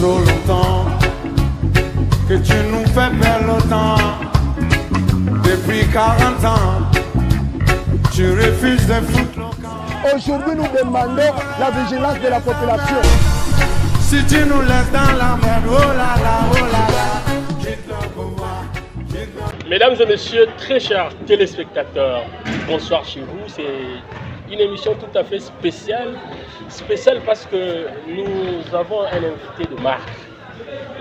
trop longtemps que tu nous fais perdre le temps. Depuis 40 ans, tu refuses de foutre le camp. Aujourd'hui, nous demandons la vigilance de la population. Si tu nous laisses dans la merde, oh là là, oh là là, quitte le pouvoir, quitte le... Mesdames et messieurs, très chers téléspectateurs, bonsoir chez vous. C'est une émission tout à fait spéciale. Spéciale parce que nous avons un invité de marque.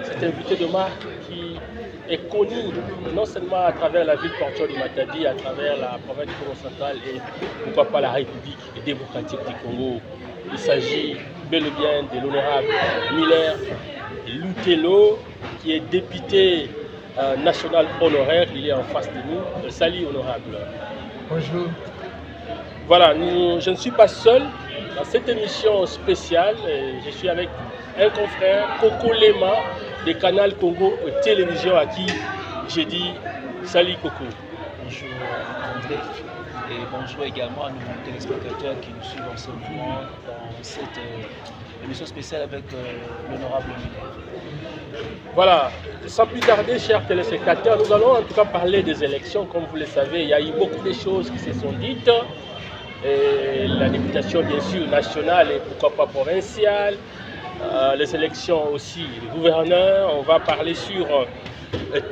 Cet invité de marque qui est connu non seulement à travers la ville portuaire du Matadi, à travers la province du Congo central et pourquoi pas la République démocratique du Congo. Il s'agit bel et bien de l'honorable Miller Lutelo, qui est député national honoraire. Il est en face de nous. Salut honorable. Bonjour. Voilà, je ne suis pas seul dans cette émission spéciale. Je suis avec un confrère, Coco Lema, de Canal Congo Télévision, à qui j'ai dit salut Coco. Bonjour André et bonjour également à nos téléspectateurs qui nous suivent en ce moment dans cette émission spéciale avec l'honorable Miller. Voilà, sans plus tarder, chers téléspectateurs, nous allons en tout cas parler des élections. Comme vous le savez, il y a eu beaucoup de choses qui se sont dites. Et la députation bien sûr nationale et pourquoi pas provinciale, les élections aussi, les gouverneurs. On va parler sur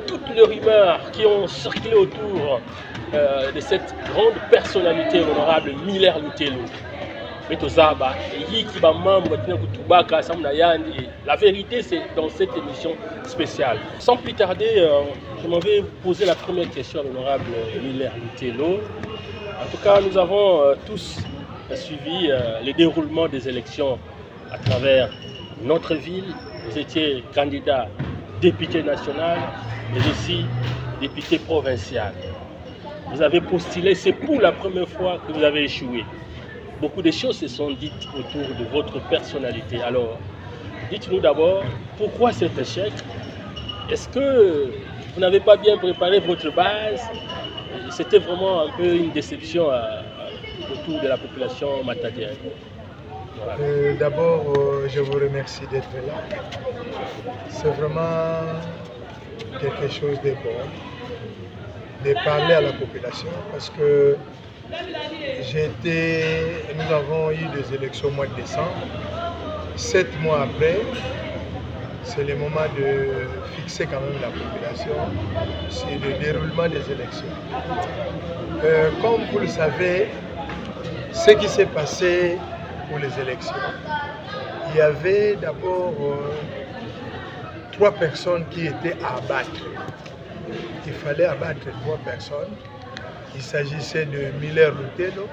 toutes les rumeurs qui ont circulé autour de cette grande personnalité, l'honorable Miller Lutelo. La vérité, c'est dans cette émission spéciale. Sans plus tarder, je m'en vais poser la première question à l'honorable Miller Lutelo. En tout cas, nous avons tous suivi le déroulement des élections à travers notre ville. Vous étiez candidat député national, mais aussi député provincial. Vous avez postulé, c'est pour la première fois que vous avez échoué. Beaucoup de choses se sont dites autour de votre personnalité. Alors, dites-nous d'abord, pourquoi cet échec? Est-ce que vous n'avez pas bien préparé votre base? C'était vraiment un peu une déception autour de la population matadienne. Voilà. D'abord, je vous remercie d'être là. C'est vraiment quelque chose de bon de parler à la population parce que nous avons eu des élections au mois de décembre. 7 mois après, c'est le moment de fixer quand même la population sur le déroulement des élections. Comme vous le savez, ce qui s'est passé pour les élections, il y avait d'abord 3 personnes qui étaient à abattre. Il fallait abattre 3 personnes. Il s'agissait de Miller Lutelo,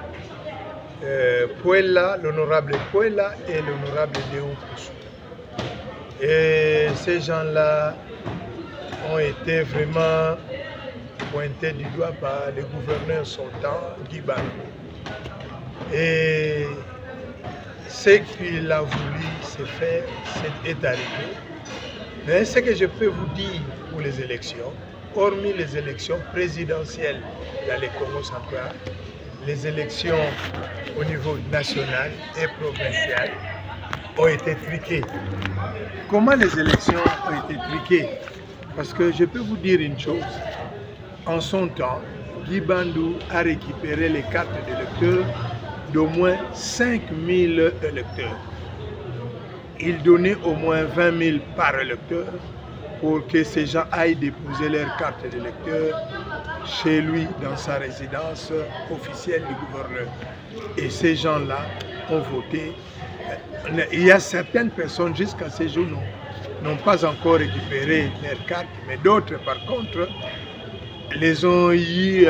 Puella, l'honorable Puella et l'honorable Léon Poussou. Et ces gens-là ont été vraiment pointés du doigt par le gouverneur sortant, Guy Bandou. Et ce qu'il a voulu se faire, est arrivé. Mais ce que je peux vous dire pour les élections, hormis les élections présidentielles dans le Congo central, les élections au niveau national et provincial ont été truquées. Comment les élections ont été truquées? Parce que je peux vous dire une chose. En son temps, Guy Bandou a récupéré les cartes d'électeurs d'au moins 5000 électeurs. Il donnait au moins 20 000 par électeur pour que ces gens aillent déposer leurs cartes d'électeurs chez lui dans sa résidence officielle du gouverneur. Et ces gens-là ont voté. Il y a certaines personnes jusqu'à ce jour n'ont pas encore récupéré leurs cartes, mais d'autres par contre les ont eu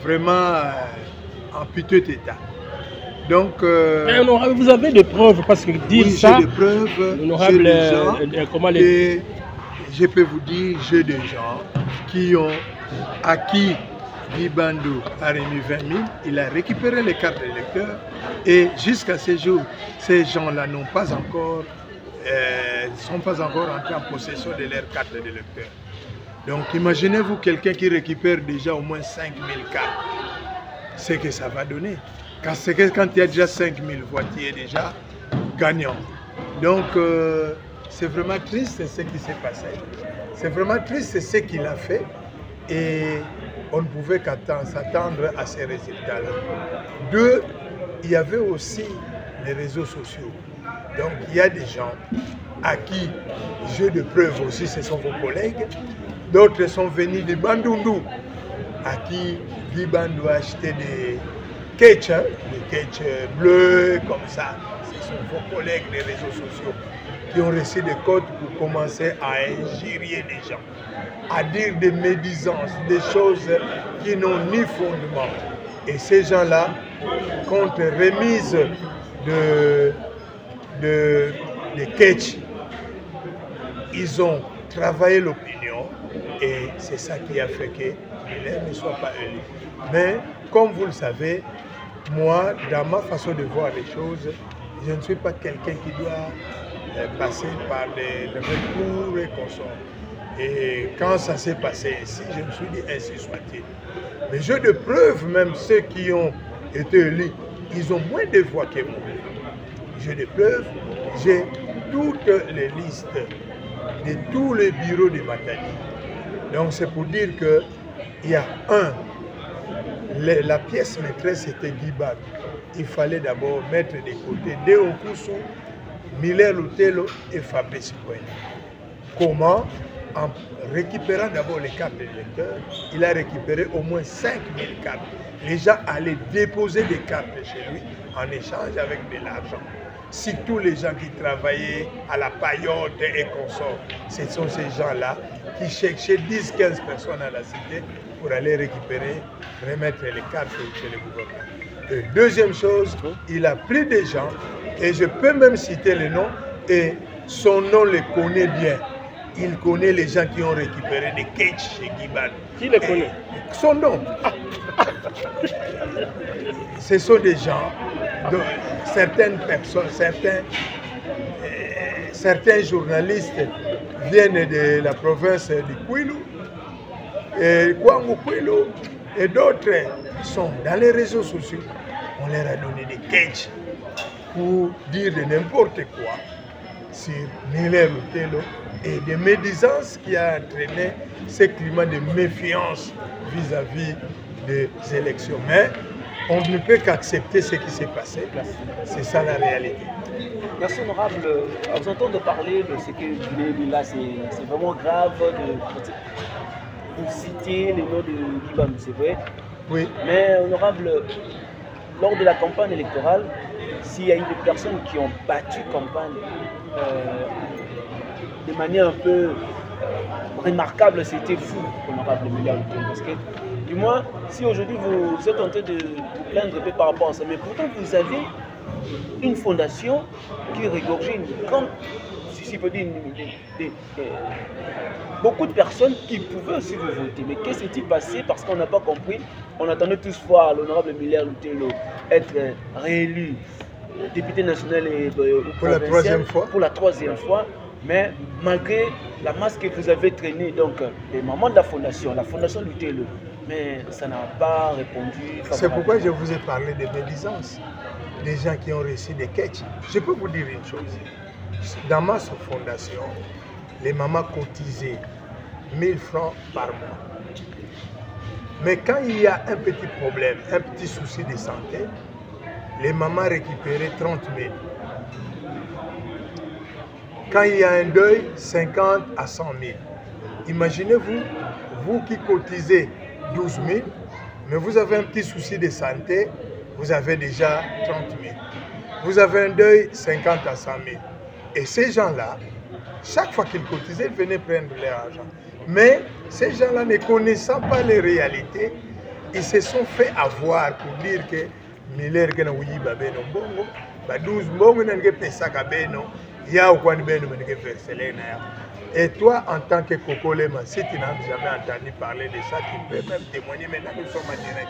vraiment en piteux état. Donc, mais honorable, vous avez des preuves parce que dire oui, ça, j'ai des preuves, honorable, et je peux vous dire, j'ai des gens qui ont acquis Guy Bandou a remis 20 000, il a récupéré les cartes d'électeurs et jusqu'à ce jour, ces gens-là n'ont pas encore, sont pas encore entrés en possession de leurs cartes d'électeurs. Donc imaginez-vous quelqu'un qui récupère déjà au moins 5 000 cartes, ce que ça va donner. Quand il y a déjà 5 000 voix, tu es déjà gagnant. Donc c'est vraiment triste ce qui s'est passé. C'est vraiment triste ce qu'il a fait. Et on ne pouvait s'attendre à ces résultats-là. 2, il y avait aussi les réseaux sociaux. Donc il y a des gens à qui j'ai de preuves aussi, ce sont vos collègues. D'autres sont venus de Bandundu, à qui Liban doit acheter des catchs, des catchs bleus comme ça. Ce sont vos collègues des réseaux sociaux qui ont reçu des codes pour commencer à injurier les gens, à dire des médisances, des choses qui n'ont ni fondement. Et ces gens-là, contre remise de catch, ils ont travaillé l'opinion et c'est ça qui a fait que Miller ne soit pas élu. Mais comme vous le savez, moi, dans ma façon de voir les choses, je ne suis pas quelqu'un qui doit passer par les recours et consorts. Et quand ça s'est passé ici, je me suis dit ainsi soit-il. Mais j'ai de preuves, même ceux qui ont été élus, ils ont moins de voix que moi. J'ai des preuves, j'ai toutes les listes de tous les bureaux de Matadi. Donc c'est pour dire qu'il y a la pièce maîtresse était Guiban. Il fallait d'abord mettre de côté Deo Kusu, Miller Lutelo et Fabrice Kwena. Comment? En récupérant d'abord les cartes d'électeurs, il a récupéré au moins 5000 cartes. Les gens allaient déposer des cartes chez lui en échange avec de l'argent. Si tous les gens qui travaillaient à la paillote et consorts, ce sont ces gens-là qui cherchaient 10-15 personnes à la cité pour aller récupérer, remettre les cartes chez le gouvernement. Et deuxième chose, il a pris des gens, et je peux même citer les noms, et son nom les connaît bien. Il connaît les gens qui ont récupéré des catchs chez Guiban. Qui les connaît? Son nom. Ce sont des gens, certaines personnes, certains journalistes viennent de la province du Kwilu, et Kwangu Kwilu, et d'autres sont dans les réseaux sociaux. On leur a donné des catchs pour dire de n'importe quoi sur Miller Lutelo et des médisances qui a entraîné ce climat de méfiance vis-à-vis des élections. Mais on ne peut qu'accepter ce qui s'est passé. C'est ça la réalité. Merci honorable. À vous entendre parler de ce que vous avez dit là, c'est vraiment grave de citer les noms de Guiban, c'est vrai. Oui. Mais honorable, lors de la campagne électorale, s'il y a eu des personnes qui ont battu campagne de manière un peu remarquable, c'était vous, honorable Miller Lutelo. Parce que, du moins, si aujourd'hui vous êtes en train de vous plaindre un peu par rapport à ça, mais pourtant vous avez une fondation qui regorge une grande, si je peux dire, beaucoup de personnes qui pouvaient aussi vous voter. Mais qu'est-ce qui s'est passé? Parce qu'on n'a pas compris. On attendait tous voir l'honorable Miller Lutelo être réélu député national et pour la troisième fois. Pour la troisième fois. Mais malgré la masse que vous avez traînée, donc les mamans de la fondation Lutelo, mais ça n'a pas répondu. C'est pourquoi je vous ai parlé de médisance, des gens qui ont reçu des catchs. Je peux vous dire une chose. Dans ma fondation, les mamans cotisaient 1000 francs par mois. Mais quand il y a un petit problème, un petit souci de santé, les mamans récupéraient 30 000. Quand il y a un deuil, 50 à 100 000. Imaginez-vous, vous qui cotisez 12 000, mais vous avez un petit souci de santé, vous avez déjà 30 000. Vous avez un deuil, 50 à 100 000. Et ces gens-là, chaque fois qu'ils cotisaient, ils venaient prendre leur argent. Mais ces gens-là, ne connaissant pas les réalités, ils se sont fait avoir pour dire que Miller que na wuyi babeno bongo, ba 12 bongo na ngé pesa kabeno, ya okwani beno menike versele na ya. Et toi, en tant que Kokolema, si tu n'as jamais entendu parler de ça, tu peux même témoigner. Maintenant, nous sommes en direct.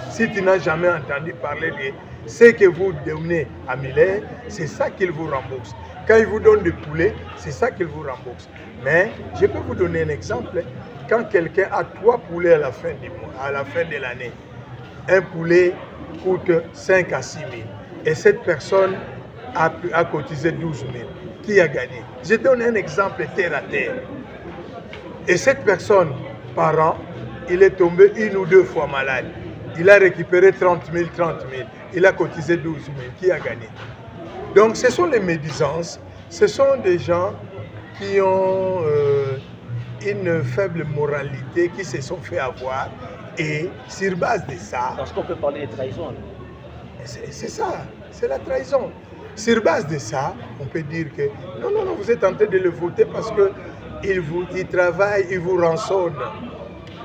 Si tu n'as jamais entendu parler de ce que vous donnez à Miller, c'est ça qu'il vous rembourse. Quand il vous donne des poulets, c'est ça qu'il vous rembourse. Mais je peux vous donner un exemple. Quand quelqu'un a 3 poulets à la fin du mois, à la fin de l'année, un poulet coûte 5 à 6 000. Et cette personne a cotisé 12 000. qui a gagné. Je donne un exemple terre à terre. Et cette personne, par an, il est tombé 1 ou 2 fois malade. Il a récupéré 30 000, 30 000. Il a cotisé 12 000. Qui a gagné? Donc ce sont les médisances. Ce sont des gens qui ont une faible moralité, qui se sont fait avoir. Et sur base de ça... Parce qu'on peut parler de trahison. C'est ça, c'est la trahison. Sur base de ça, on peut dire que non, non, non, vous êtes en train de le voter parce qu'il travaille, il vous rançonne.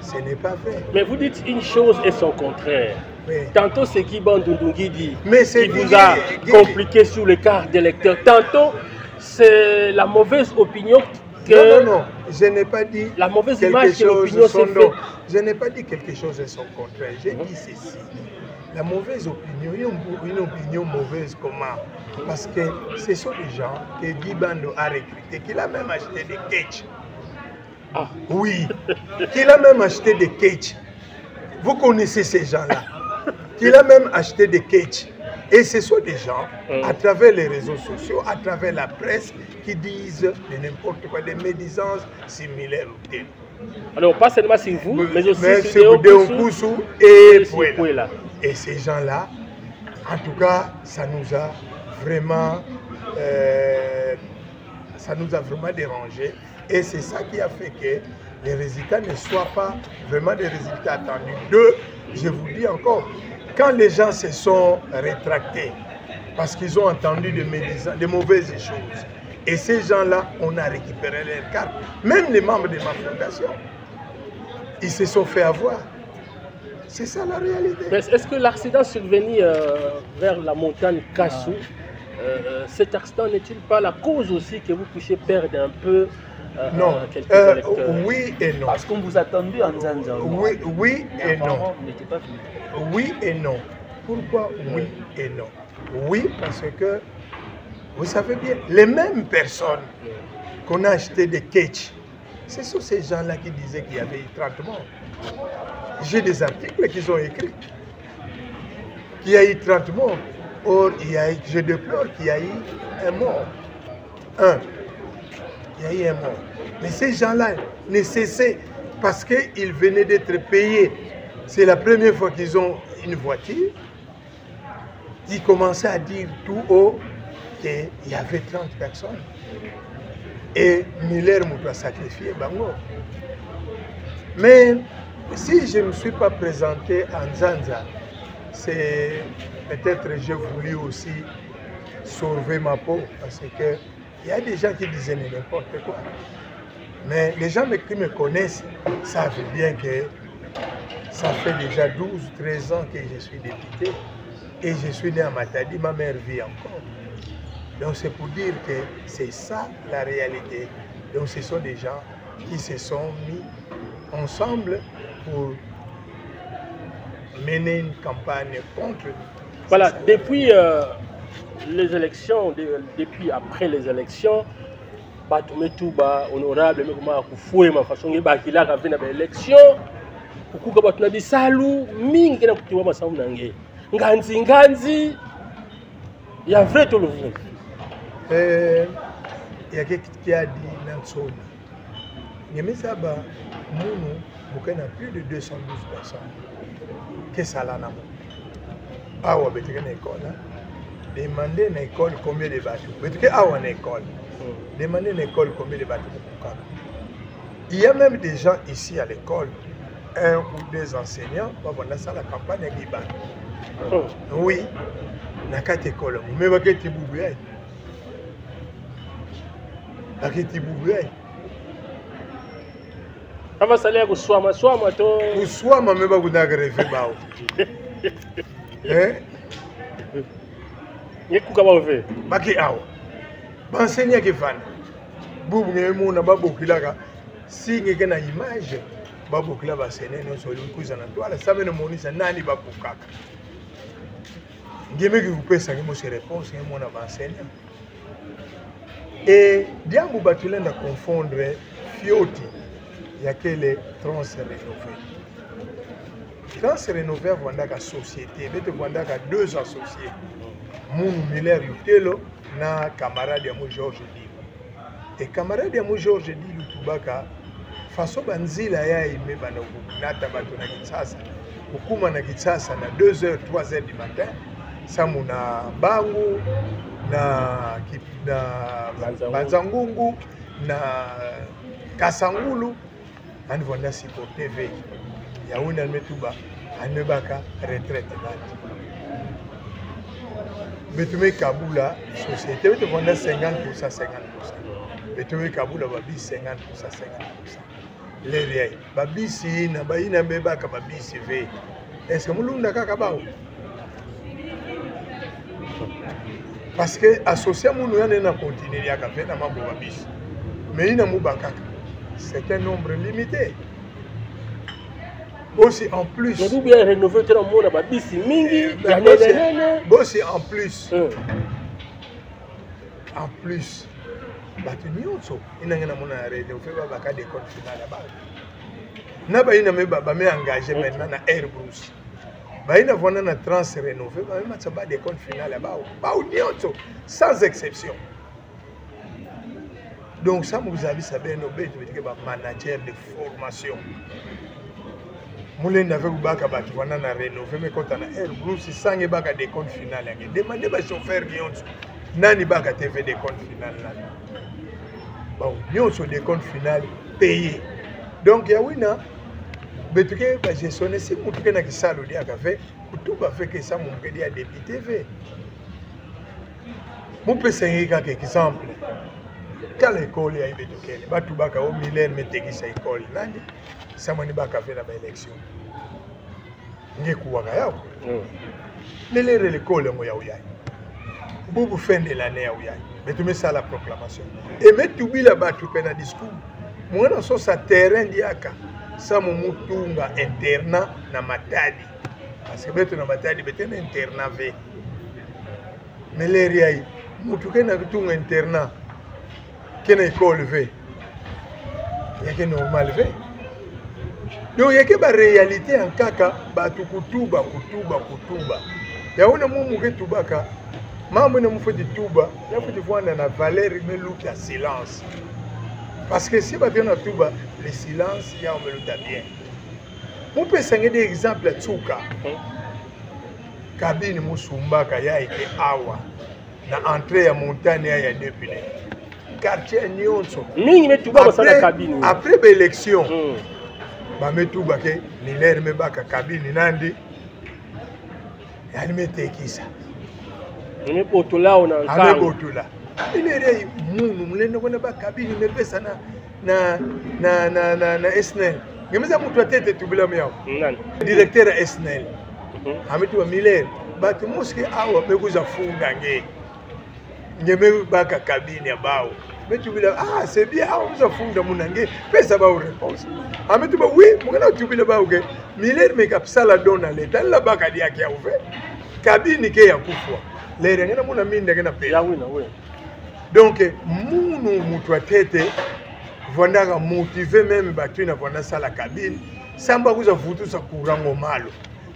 Ce n'est pas vrai. Mais vous dites une chose et son contraire. Oui. Tantôt, c'est Guy Bandundungi dit qui vous a compliqué sur les cartes d'électeurs. Tantôt, c'est la mauvaise opinion que... Non, non, non, je n'ai pas dit la mauvaise quelque image que chose l'opinion s'est faite. Je n'ai pas dit quelque chose et son contraire. J'ai dit ceci. La mauvaise opinion, une opinion mauvaise comment? Parce que ce sont des gens que Guy Bando a recrutés, qu'il a même acheté des catchs. Ah. Oui, qu'il a même acheté des catchs. Vous connaissez ces gens-là. Qu'il a même acheté des catchs. Et ce sont des gens, à travers les réseaux sociaux, à travers la presse, qui disent de n'importe quoi, des médisances similaires au tel. Alors, pas seulement sur vous, mais aussi sur Deokusu et Pouela. Et ces gens-là, en tout cas, ça nous a vraiment dérangé. Et c'est ça qui a fait que les résultats ne soient pas vraiment des résultats attendus. Deux, je vous dis encore, quand les gens se sont rétractés, parce qu'ils ont entendu de mauvaises choses, et ces gens-là, on a récupéré leurs cartes. Même les membres de ma fondation, ils se sont fait avoir. C'est ça la réalité. Mais est-ce que l'accident survenu vers la montagne Kassou, cet accident n'est-il pas la cause aussi que vous puissiez perdre un peu non. Quelques électeurs? Oui et non. Parce qu'on vous attendait en Zanza. Oui, oui et non. Pas fini. Oui et non. Pourquoi oui et non? Oui, parce que, vous savez bien, les mêmes personnes qu'on a acheté des catchs, ce sont ces gens-là qui disaient qu'il y avait eu 30 morts. J'ai des articles qu'ils ont écrits, qu'il y a eu 30 morts. Or, je déplore qu'il y a eu un mort. Il y a eu un mort. Mais ces gens-là ne cessaient, parce qu'ils venaient d'être payés. C'est la première fois qu'ils ont une voiture. Ils commençaient à dire tout haut qu'il y avait 30 personnes. Et Miller m'a sacrifié Bango. Mais si je ne me suis pas présenté en Zanza, c'est peut-être j'ai voulu aussi sauver ma peau, parce qu'il y a des gens qui disaient n'importe quoi. Mais les gens qui me connaissent savent bien que ça fait déjà 12-13 ans que je suis député et je suis né à Matadi, ma mère vit encore. Donc c'est pour dire que c'est ça la réalité. Donc ce sont des gens qui se sont mis ensemble pour mener une campagne contre. Voilà, depuis les élections, depuis après les élections, Batumetuba, honorable, mais ma façon de faire des élections, beaucoup de gens Salou, mingi na kutiwa masamu nange. Nganzi, il y a vrai tout le monde. Il y a quelqu'un qui a dit Nansona. Nyemesaba, Mounou, Boukena plus de 212 personnes. Qu'est-ce que ça a? Ah, on va dire une école. Demandez une école combien de bateaux. Ah, une école. Demandez une école combien de bateaux. Il y a même des gens ici à l'école, un ou deux enseignants, on a ça la campagne qui bat. Oui, na quatre écoles. Mais va que tu bouges. Va que tu bouges. Ava salia kuswama to kuswama meba kunagreve bao. Yekuka baove. Baki awo. Benseignant ke fan. Bubu ngemu na babokilaka. Si ngeke na image babokila basene no soli kuzana twala sabe no monisa nani bakukaka. Ngeme ki kupesa ngemo se réponse ngemo na benseignant. Et diambu batulenda confondre fioti. Il y a que les trans rénovés. Trans rénovés, il y a une société, il y a deux associés. Mounou Miller Yutelo na camarade ya mo Georges Dilu. Et camarade ya mo Georges Dilu tubaka façon banzila ya ime bana nata bato na Kinshasa. Ukuma na Kinshasa na 2h 3h du matin. Samu na Bangu na Banzangungu na Kasangulu ani vonda supporter ve. Ya una metuba ani baka retraite bati. Betume Kabula, société, betume vendre 50%, 50%. Betume Kabula, babi 50%, 50%. Les réels, babi si na bayi na beba ka babi si ve. Est-ce que mulunda kaka bao? Parce que associé munu yana na continuer ya ka fe na mabo babi. Mais ina mubaka, c'est un nombre limité. Aussi en plus. Mais bien rénover tout le monde à Babisi Mingi. Aussi en plus. En plus. Batunioso. Il n'a pas arrêté. On fait pas des comptes finales là-bas. N'a pas eu baba me engagé maintenant na Airbus. Bah il a vendu na trans rénové. Bah il m'a pas des comptes finales là-bas. Bah unioso sans exception. Donc ça vous avez sabé nos bêtes que manager de formation. Moulin n'avait pas de rénové, mais quand on a Airbus, c'est sans des comptes finales. Demandez aux chauffeurs qui ont nani baka TV des comptes finales. Bon, ils ont des comptes finales payés. Donc, il y a une gestion, si vous avez un salaire qui a fait, tout va faire que ça, vous avez un député. Vous pouvez faire un exemple. Quelle école il y a eu de Kenya? Batu baka au militaire meteki sa école nani? Samani baka fait la élection. Ngekuwaga yao. Nelere l'école ngo ya uyai. Bobu fin de l'année ya uyai. Mais tu mets ça la proclamation. Et mais tu bila batu pena discours. Mwana so sa terrain diaka. Sa mutunga internat na Matadi. Parce que betu na Matadi betena internat ve. Nelere yai. Mutuke na kutunga internat. Quelle école fait? Il y a que normal fait. Donc il y a que la réalité en kaka, kutuba. Il y a un moment que tubaka, maman ne me fait du tuba, il y a fait voir la valeur mais l'autre la silence. Parce que si vous avez un tuba, le silence, il y a un peu bien. On peut s'engager des exemples à Tsuka. Kabine Musumbaka, il y a été awa. Na entrée à montagne, il y a 2 piliers. Quartier Nyonso. Après l'élection, Bametouba ke Niler Mebaka Kabini Nandi, Yanimete Kisa. On est Botola, on a un Botola. Il est Moulin, on n'a pas Kabini, mais ça na SNL. Mais ça m'a tête tout blanc. Directeur SNL. Ametou Miller, Batu Mosque Awa, mais vous avez fou gagné. Nyeme baka kabine bao. Mais tu dis ah c'est bien, on a fond dans mon angue, mais ça va aux réponses. Ah mais tu dis oui, mon tu dis bao que Miller me cap sala dona l'état la baka dia qui a ouvert. Kabine qui a kufwa. Les rien na mon ami ndenge paye. Ya oui. Donc munu mutwa tete vondaka motiver même batu na vonda sala kabine, samba kuza vutu sa kurango malo.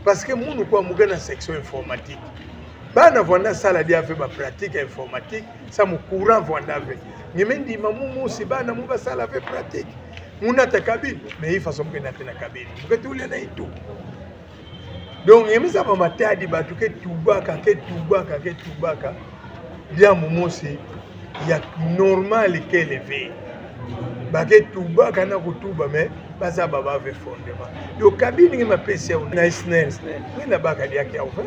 Parce que munu kwa mugana section informatique. Bana vonda sala dia fait ma pratique informatique, ça me courant vonda avec. Ngemendi mamumu si bana muba sala fait pratique. Muna ta cabine, mais il faut que na tena cabine. Muke tule na itu. Donc yemisa ba matadi batu ke tubaka. Dia mumu si ya normal ke levé. Ba ke tubaka na kutuba mais baza baba fait fondement. Donc cabine ngema pese na SNL. Ngena baka dia ki a ouvert.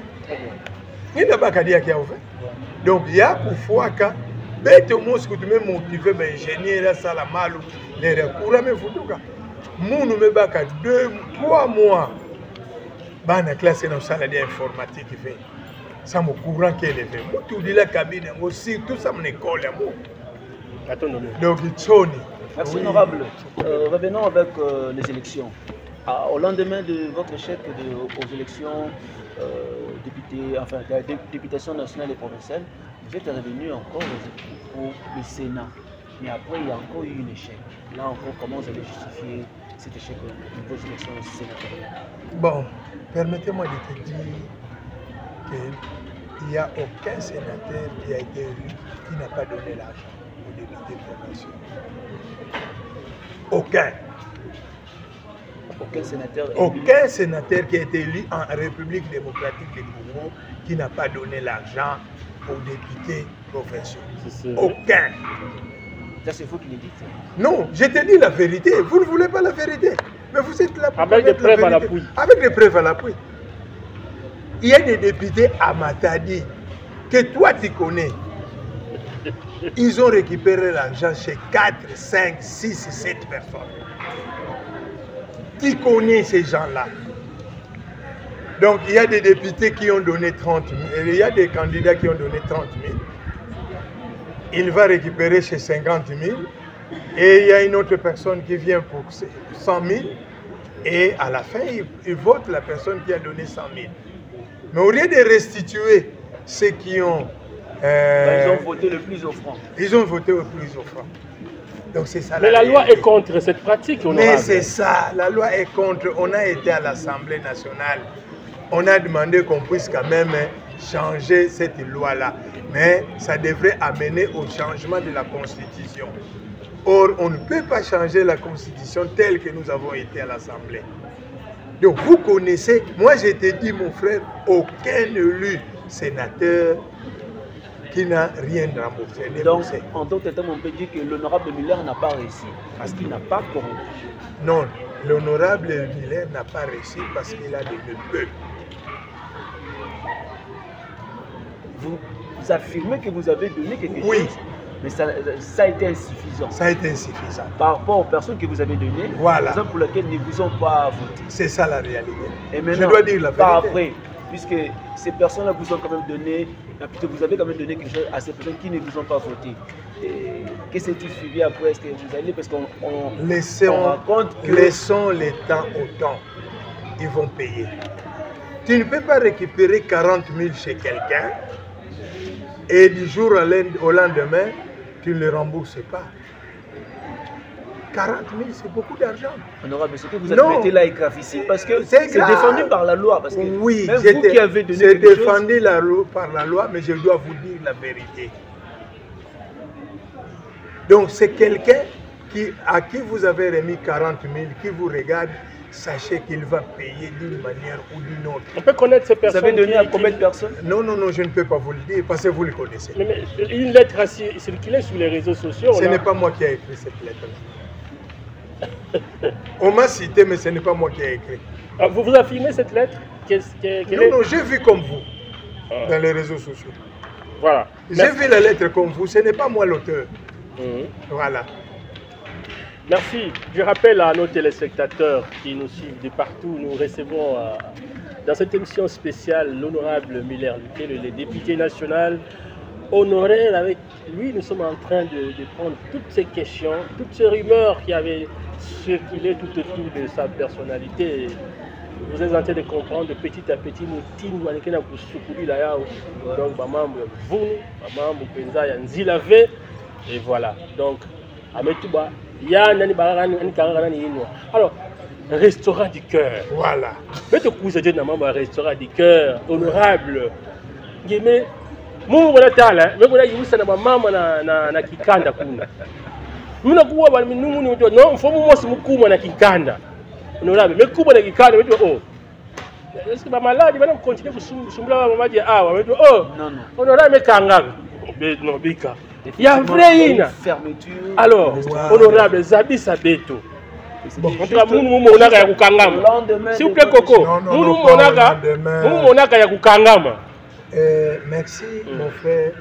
Donc il y a Koufouaka, bête au moins que tu me motivé, ingénieur, ça la malou, les recours, mais Foutouka. Mon nous me baka 2-3 mois. Bah, la classe dans salle d'informatique qui fait. Ça me courant qu'elle est fait. Moi, tout dit la cabine, aussi, tout ça, mon école, moi. Donc, it's only. Merci, honorable. Revenons avec les élections. Au lendemain de votre échec aux élections, député, enfin, la députation nationale et provinciale, vous êtes revenu encore pour le Sénat. Mais après, il y a encore eu un échec. Là encore, comment vous allez justifier cet échec au niveau des élections sénatoriales? Bon, permettez-moi de te dire que il n'y a aucun sénateur qui a été élu qui n'a pas donné l'argent aux députés provinciaux. Aucun. Aucun sénateur qui a été élu en République démocratique du Congo qui n'a pas donné l'argent aux députés provinciaux. Aucun. Ça, c'est vous qui le dites. Non, je te dis la vérité. Vous ne voulez pas la vérité. Mais vous êtes là pour avec des preuves à l'appui. Avec des preuves à l'appui. Il y a des députés à Matadi que toi tu connais. Ils ont récupéré l'argent chez 4, 5, 6, 7 personnes. Tu connais ces gens-là. Donc il y a des députés qui ont donné 30 000. Et il y a des candidats qui ont donné 30 000. Il va récupérer chez 50 000. Et il y a une autre personne qui vient pour 100 000. Et à la fin, il vote la personne qui a donné 100 000. Mais au lieu de restituer ceux qui ont... ils ont voté le plus offrant. Ils ont voté le plus offrant. Donc c'est ça. Mais la loi est contre cette pratique. Mais c'est ça, la loi est contre. On a été à l'Assemblée nationale. On a demandé qu'on puisse quand même changer cette loi-là. Mais ça devrait amener au changement de la Constitution. Or, on ne peut pas changer la Constitution telle que nous avons été à l'Assemblée. Donc vous connaissez, moi je t'ai dit mon frère, aucun élu sénateur qui n'a rien remboursé. Donc en d'autres termes, on peut dire que l'honorable Miller n'a pas réussi parce qu'il n'a pas corrompu. Non, l'honorable Miller n'a pas réussi parce qu'il a des peu. Vous affirmez que vous avez donné quelque chose. Oui. Mais ça a été insuffisant. Ça a été insuffisant. Par rapport aux personnes que vous avez données, voilà. Raison pour laquelle ne vous ont pas voté. C'est ça la réalité. Et maintenant, je dois dire la vérité. Par après, puisque ces personnes-là vous ont quand même donné, vous avez quand même donné quelque chose à ces personnes qui ne vous ont pas voté. Qu'est-ce qui suivi après? Est-ce que vous allez, parce qu'on raconte que... Laissons les temps au temps. Ils vont payer. Tu ne peux pas récupérer 40 000 chez quelqu'un et du jour au lendemain, tu ne le rembourses pas. 40 000, c'est beaucoup d'argent. Honorable, ce que vous admettez là est gravissime parce que c'est défendu par la loi. Parce que oui, même vous qui avez donné c'est défendu par la loi, mais je dois vous dire la vérité. Donc c'est quelqu'un à qui vous avez remis 40 000, qui vous regarde, sachez qu'il va payer d'une manière ou d'une autre. On peut connaître ces personnes. Vous avez donné à combien de personnes? Non, je ne peux pas vous le dire parce que vous le connaissez. Mais une lettre a circulé sur les réseaux sociaux. Ce n'est pas moi qui ai écrit cette lettre-là. On m'a cité, mais ce n'est pas moi qui ai écrit. Ah, vous affirmez cette lettre? Non, j'ai vu comme vous dans les réseaux sociaux. Voilà. J'ai vu la lettre comme vous, ce n'est pas moi l'auteur. Voilà. Merci. Je rappelle à nos téléspectateurs qui nous suivent de partout, nous recevons dans cette émission spéciale l'honorable Miller Luté, le député national honoraire. Avec lui, nous sommes en train de prendre toutes ces questions, toutes ces rumeurs qui avaient circulé tout autour de sa personnalité. Vous êtes en train de comprendre petit à petit, nous timons avec un peu de là. Donc, vous, maman, Penza, Yanzilave, et voilà. Donc, Ametouba. Alors, restaurant du cœur. Voilà. Mais tu couses de un restaurant du cœur, honorable. Mais moi, je suis là, mais je suis là, maman na kikanda kuna. Nous non, faut moi c'est mukuma na kikanda. Honorable, mais kuba na kikanda, mais oh. Est-ce que ma malade va continuer pour soumbler maman dit ah, mais oh. Non. Honorable mais kanga. Non, bika. Il y a vrai une fermeture. Alors, honorable Zabi Sabeto. S'il vous plaît, Coco. Merci, mon frère.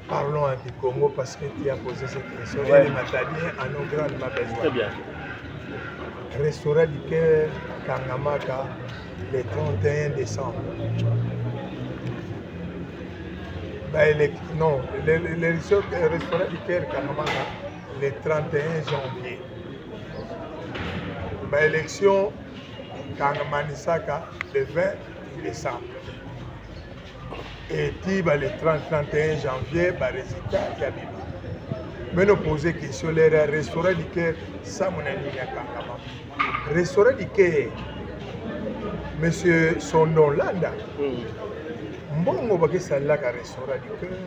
Parlons à Congo parce que tu as posé cette question. Et les Matadiens en ont grandement besoin. Très bien. Restaurant du cœur, Kangamaka, le 31 décembre. Non, le restaurant du cœur Kangamaka, le 31 janvier. Élection Kangamanisaka, le 20 décembre. Et Tiba, le 31 janvier, résultat Yabiba. Mais nous posons question, le restaurant du cœur, ça mon ami Kangama. Restaurant du cœur, monsieur son nom Landa. mbongo bakesalaka restaurant du cœur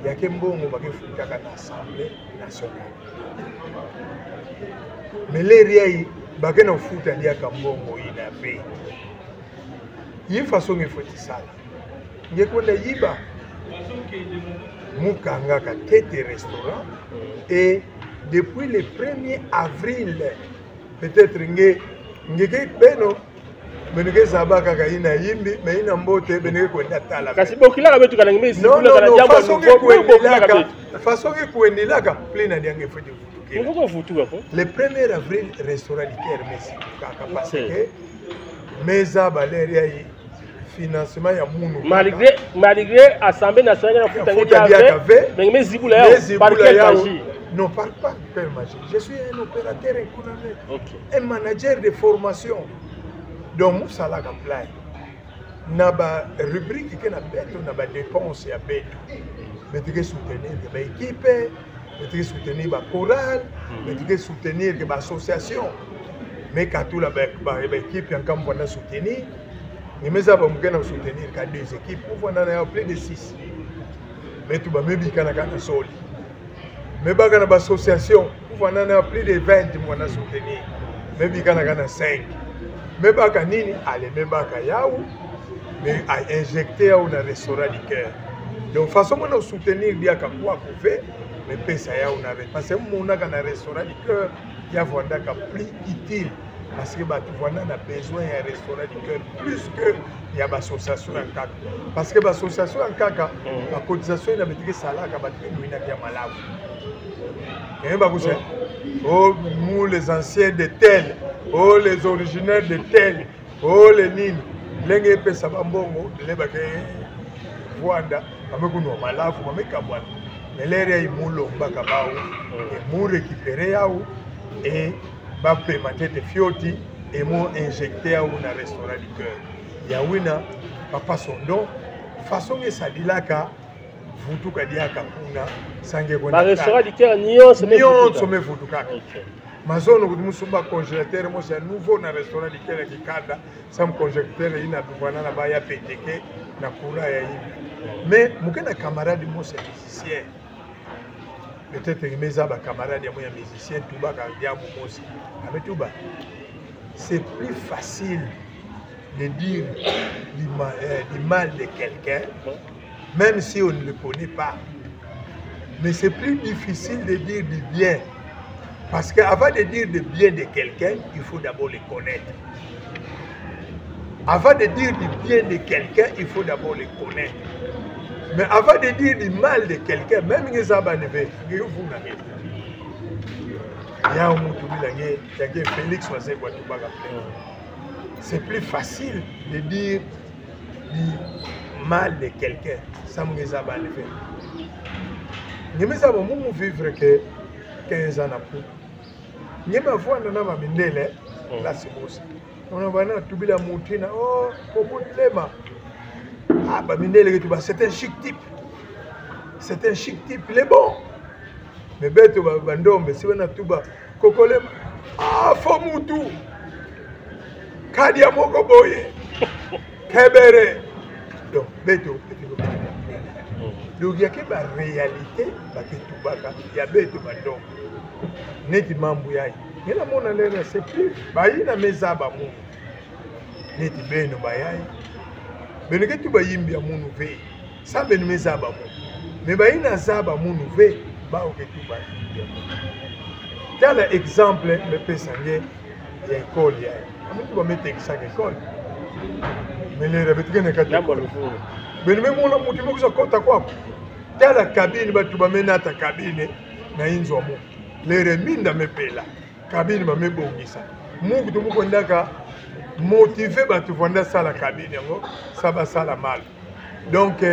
yake mbongo bakefutaka na assemblée nationale meleria yi bakena ufuta liaka mbongo ina pe yi façon efotisala ngekwenda yiba mukangaka tete restaurant et depuis le 1er avril peut-être ngeke beno beneke zabaka ka ina yimbi mais ina mbote beneke kwenda tala kasi bokilaka betu kana ngime non non façon que kwendilaka plena diange fodi le 1er avril restaurant du Caire Messi kaka parce que meza baleria yi financement ya munu malgré assemblée nationale na futa mais ngime zibula ya par quelle magie non par quelle magie je suis un opérateur économique un manager de formation. Donc, nous sommes là comme ça. Nous avons une rubrique qui est la dépense à bête. Nous devons soutenir l'équipe, nous devons soutenir la chorale, nous devons soutenir l'association. Mais quand tout l'équipe est en train de soutenir, nous avons soutenir deux équipes. Nous avons plus de 6. Mais tout le monde est soli. Mais dans l'association, nous avons plus de 20 qui sont soutenir. Mais nous avons 5. Mebaka nini ale mebaka yaou mais a injecté dans le restaurant du cœur. Donc façon de soutenir dia ka quoi fait mais pesa yaou na parce que mon na kana restaurant du cœur ya vanda ka plus utile parce que batu vanda na besoin d'un restaurant du cœur plus que ya ba association en kaka parce que ba association en kaka la cotisation na betike sala ka batu nuina ya malabu. Et ba vous oh nous les anciens de tel. Oh, les originaires de tel, oh, les nines, les pesa bambongo, les baké, Wanda, amekuno malafu, amekabwana. Mais les rei moulo bakabao, et mou récupérer yaou, et bapé ma tête fioti, et mou injecté yaou dans le restaurant du cœur. Yawina, papa son don, façon que ça dit là, vous tout cas dia kapuna, sangue bon. Le restaurant du cœur, nion sommet vous mazono kuti musumba congélateur mo c'est nouveau na restaurant du Caire qui kada sam congélateur ina bwana na ba ya PTK na kura ya hivi mais mukena camarade mo c'est musicien peut-être que mes aba camarade ya mo ya musicien tuba ka dia mo mosi ametuba c'est plus facile de dire du mal de quelqu'un même si on ne le connaît pas mais c'est plus difficile de dire du bien. Parce qu'avant de dire du bien de quelqu'un, il faut d'abord le connaître. Avant de dire du bien de quelqu'un, il faut d'abord le connaître. Mais avant de dire du mal de quelqu'un, même les abanévés, c'est plus facile de dire du mal de quelqu'un. Ça me les abanévés. Nous avons vivre que 15 ans après. Nyema vwana na mamindele la sibosi. On va na tubila mutina oh kokutema. Ah ba mindele que c'est un chic type. C'est un chic type, il est bon. Mais beto ba bandombe si wana tuba kokolema. Ah fo mutu. Kadi ya moko boye. Kebere. Donc beto donc il y a que la réalité que tubaka ya beto bandombe. Neti mambu yayi ngena mona lena c'est plus bayina mezaba mu neti beno bayayi beno ke tuba yimbi ya munu ve sa beno mezaba mu me bayina zaba munu ve ba o ke tuba tala exemple me pesange ya école yayi amutu ba mete exaka école me le rebetike ne ka tambolo beno me mona mutu mo kusa kota kwako tala kabine ba tuba menata kabine na inzo mu les reminda me pela cabine ba me bongisa muku to muko ndaka motiver ba tu vanda ça la cabine yango ça va ça la mal donc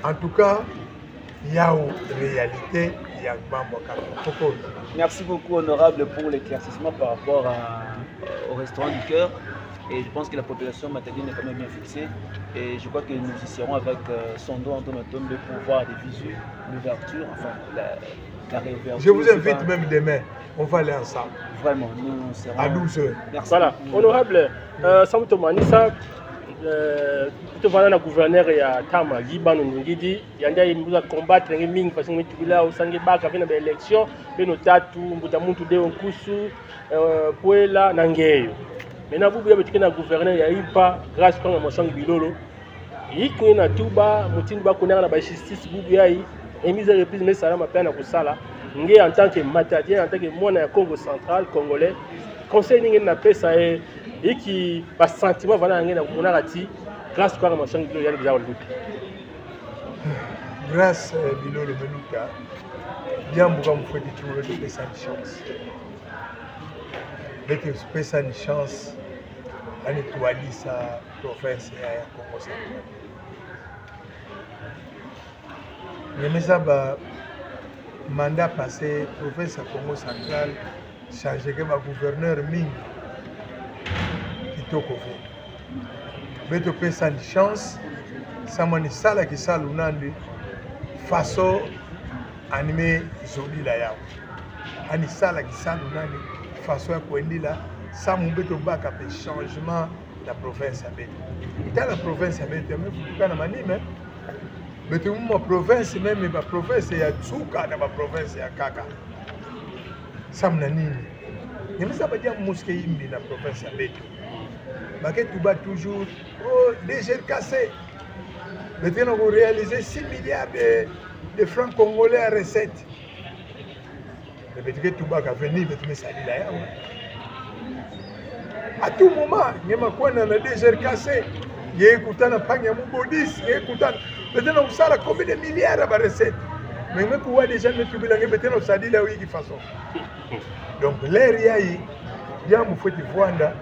en tout cas il y a une réalité il y a mambo kaka. Merci beaucoup honorable pour l'éclaircissement par rapport au restaurant du cœur et je pense que la population matérielle est quand même bien fixée et je crois que nous essaierons avec Sondo Antoine de pouvoir des visuels, l'ouverture, enfin la réouverture. Je vous invite même demain, on va aller ensemble. Vraiment, nous serons à 12h. Merci. Voilà, honorable Samuto Manissa, plutôt voilà le gouverneur ya Tama Gibano Ngidi yanda imbuza combattre ngi parce que tubila usange baka vina ba election beno tatu mbuta muntu de onkusu poela na ngeyo mena bubu ya betikena gouverneur ya ipa grâce kwa mosangi bilolo yiki na tuba mutindi ba konera na ba justice bubu yayi emise reprise mais salama pena kusala ngi en tant que matadien en tant que mwana ya Congo central congolais conseil ningi na pesa yiki ba sentiment vala ngi na monarati grâce kwa mosangi bilolo ya bizarre lutte grâce bilolo meluka bien buka mfoti tulo de pesa une chance dès que pesa une chance ani tualisa province ya Congo central Nemesa ba mandat passé province ya Congo central chargé que ma gouverneur mingi kitoko ve beto pesa une chance samani sala ki salu nandi façon animé zoli la yao ani sala ki salu nandi façon ya kwendila samu beto baka pe changement la province ya beto ita la province ya beto mais kana manime beto mo province même ba province ya tsuka na ba province ya kaka samna nini nimesa ba dia mosquée imbi na province ya beto baké tuba toujours oh déjà cassé maintenant on réaliser 6 milliards de francs congolais à recette le petit tuba ka venir beto sali la ya à tout moment nyema kwenda na déjà cassé yé kutana panya mubodis yé kutana maintenant on sala combien de milliards à recette mais même pour déjà me tubila ngi maintenant sali la wiki façon donc l'air yayi ya mufoti Rwanda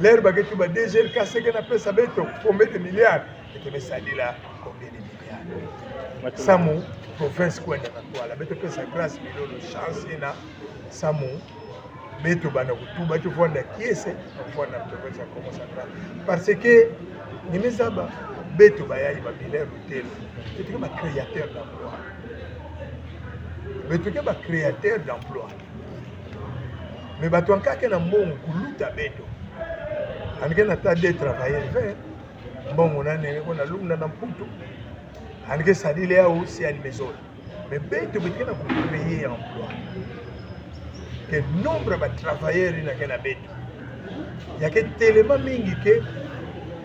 l'air bagetu ba déjà cassé que na pesa beto combien de milliards et me sali la combien de milliards samu province kwenda na kwala beto pesa grâce bilolo chance na samu beto bana kutuba tu Rwanda kiese Rwanda province ya Congo central parce que nimezaba beto bayayi ba bilero telo beto ba créateur d'emploi beto ba créateur d'emploi mais bato ankake na mbongo kuluta beto anike na ta de travailler fait mbongo na nene ko na lumna na mputu anike sadile ya aussi à maison mais beto beto na créer emploi que nombre de travailleurs na kana beto yake tellement mingi ke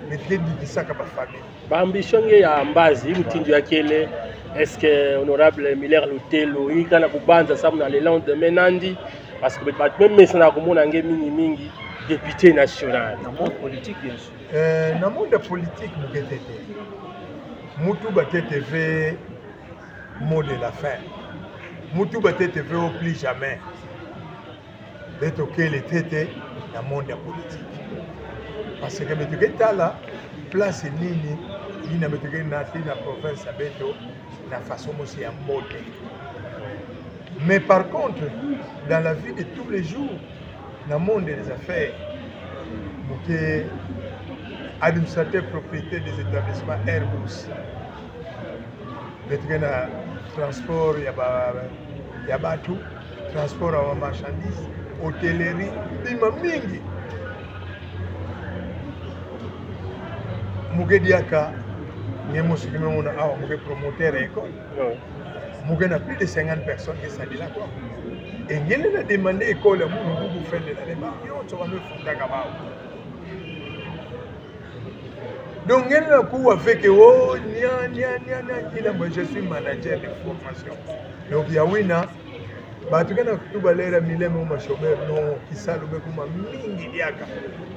beto dikisaka ba famille ba ambition ya mbazi mutindo yakele est-ce que honorable Miller Lutelo ikana kubanza sabu na le lendemain nandi parce que même maintenant comme on a mingi député national dans le monde politique bien sûr dans le monde politique nous était mutu batete ve mot de la fin mutu batete ve au plus jamais beto que le tete dans le monde politique parce que beto que tala place nini ina beto que nati na province beto na façon aussi en mode. Mais par contre, dans la vie de tous les jours, dans le monde des affaires, que administrateur propriétaire des établissements Airbus, le transport, il y a tout, transport à marchandises, hôtellerie, bima mingi. Muge diaka, nous sommes promoteur à l'école. Nous avons plus de 50 personnes qui sont là. Et nous avons demandé à l'école de faire de la démarche. Donc, nous avons fait que je suis manager de formation. Donc, il y a Wina. Batukana kutubalera mileme uma chômeur non qui salube kuma mingi diaka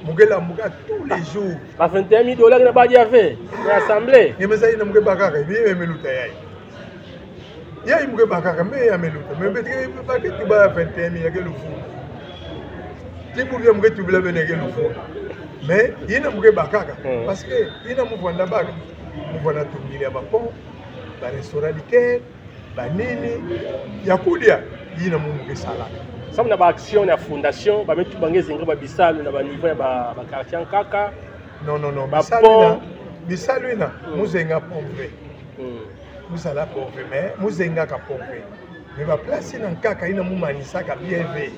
mugela muga tous les jours ba $21,000 na badia fait na assemblée yemeza ina muge bakaka biye meluta yayi muge bakaka me ya meluta me betike bakati ba 21,000 yake lufu tibu bya muge tubila beneke lufu mais ina muge bakaka parce que ina muvanda baka muvanda tumili ba pont ba restaurant diker ba nini yakudia ina muge salaka ça na ba action na fondation ba metu bange zinga ba bisalu na ba niveau ya ba quartier kaka non bisaluina muzenga pompe musala pompe mais muzenga ka pompe mais ba place na kaka ina mumanisa ka bien ve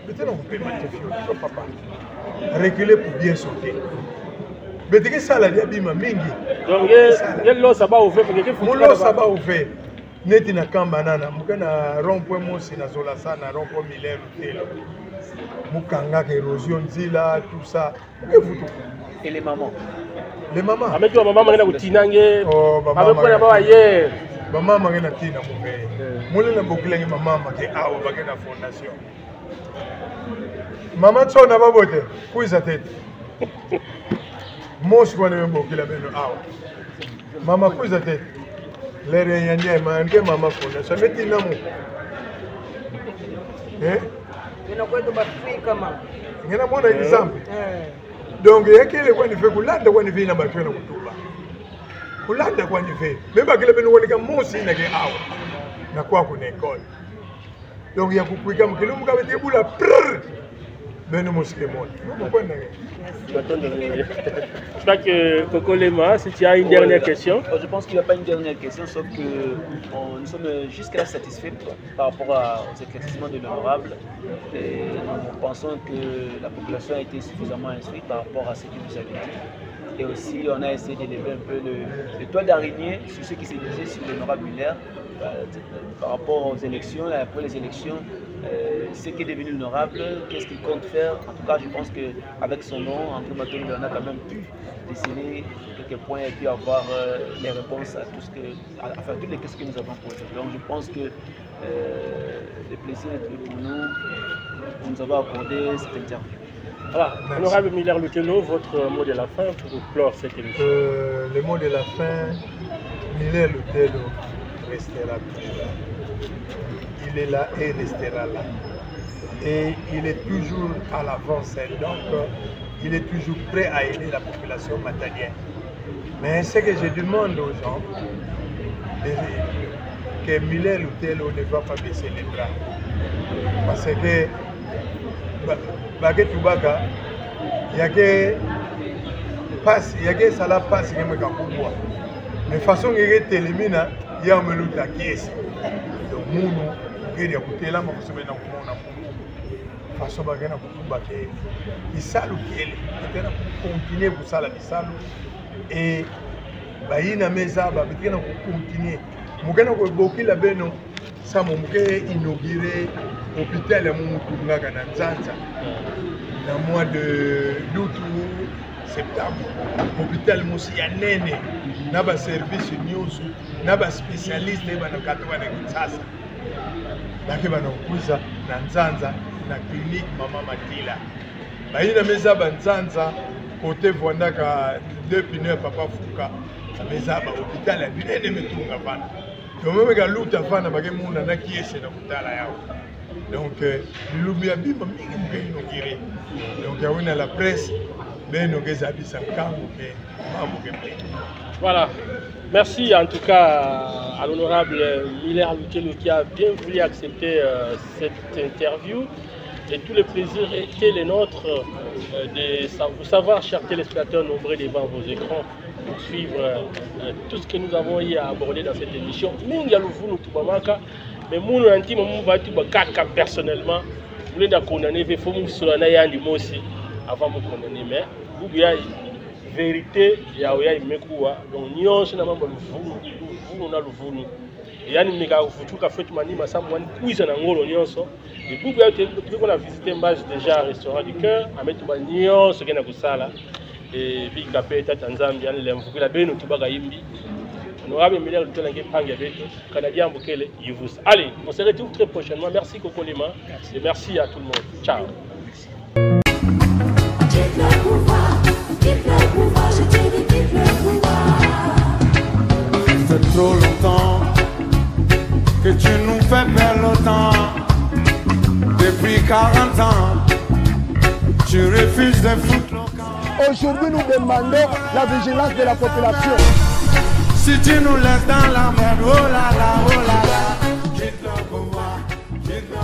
peut-être on peut mettre fio papa reculer pour bien sauter beteke sala dia bima mingi. Donc yello ça va ouvert pour que Molo ça va ouvert. Neti na kamba nana mukana rond-point mosi na zola sana rond-point Miller Lutelo. Mukanga érosion nzila tout ça. Et les mamans. Les mamans. Avec toi maman ngena kutinange. Oh maman. Avec quoi ba hier. Maman ngena tina mumbe. Mole na bokulengi maman ke awo bagena fondation. Maman tsona babote kuiza tete. Mos kwa ne mbokila beno awo. Mama kuiza tete. Lere yanye manke mama fondation metina mu. Nina kwetu bafika mama. Ngena mwana example. Donc yakile kwa nife kulanda kwa nife na batwe na kutuba. Kulanda kwa nife. Memba kile beno wonika mosi na ke awo. Na kwa ku école. Donc ya kukwika mkilumu ka betebula prr. Beno moske mon. Nous kwenda. Je crois que Coco Lema, si tu as une dernière question. Je pense qu'il n'y a pas une dernière question, sauf que nous sommes jusqu'à satisfaits par rapport aux éclaircissements de l'honorable. Et nous pensons que la population a été suffisamment instruite par rapport à ce qu'il nous avait dit. Et aussi, on a essayé d'élever un peu le toit d'araignée sur ce qui s'est disait sur l'honorable Miller par rapport aux élections, après les élections. Ce qui est devenu honorable, qu'est-ce qu'il compte faire. En tout cas, je pense qu'avec son nom, André Matoni, on a quand même pu dessiner quelques points et puis avoir les réponses à toutes les questions que nous avons posées. Donc je pense que le plaisir est pour nous avoir accordé cette interview. Voilà, honorable Miller Lutelo, votre mot de la fin pour clore cette émission. Le mot de la fin, Miller Lutelo restera toujours. Il est là et restera là. Et il est toujours à l'avant-scène. Donc, il est toujours prêt à aider la population matanienne. Mais ce que je demande aux gens, que Miller Lutelo ne va pas baisser les bras. Parce que, Tubaka, il y a que ça la passe qui me kapouwa. Mais façon que télémina, il y a un melou de la caisse. Donc, nous, il y a un là, mais vous savez, façon bagana kutumba ke isalu kele etena continuer kusala bisalu et bayina meza ba bitena continuer mugana ko bokila beno samo muke inaugurer hôpital ya mutunga kana Nzanza na mois de août septembre hôpital musi ya nene na ba service news na ba spécialiste ba na katwa na Kinshasa bake bana kuza na Nzanza na clinique Mama Matila. Baïna meza Nzanza côté Vondaka 2 pneus Papa Fouka. La meza hôpital ya binene metunga bana. Donc même ga luta fana bage muna na kiese na kutala yao. Donc lubia bimba mingi mukino ngire. Donc yawina la presse beno geza bisa kango ke mambo ke. Voilà. Merci en tout cas à l'honorable Miller Lutelo qui a bien voulu accepter cette interview. Et tout le plaisir était les nôtres de vous savoir, chers téléspectateurs, nombreux devant vos écrans, pour suivre tout ce que nous avons eu à aborder dans cette émission. Mais nous, personnellement, nous avons condamné, il faut nous condamner aussi avant de condamner. Mais vous voyez, vérité, il y a donc nous avons yani mika kufutuka fetu manima samu wani kuiza na ngolo nyonso et bubu ya tuko na visiter mbage déjà restaurant du cœur ametu ba nyonso kena kusala et bika peta Tanzania yani lemvukila beno tubaka yimbi honorable Miller Lutelo nge panga beto kana jambo kele yivus. Allez, on se retrouve très prochainement. Merci Coco Lema et merci à tout le monde. Ciao. C'est trop longtemps que tu nous fais perdre le temps. Depuis 40 ans, tu refuses de foutre le camp. Aujourd'hui, nous demandons la vigilance de la population. Si tu nous laisses dans la merde, oh là là, oh là là.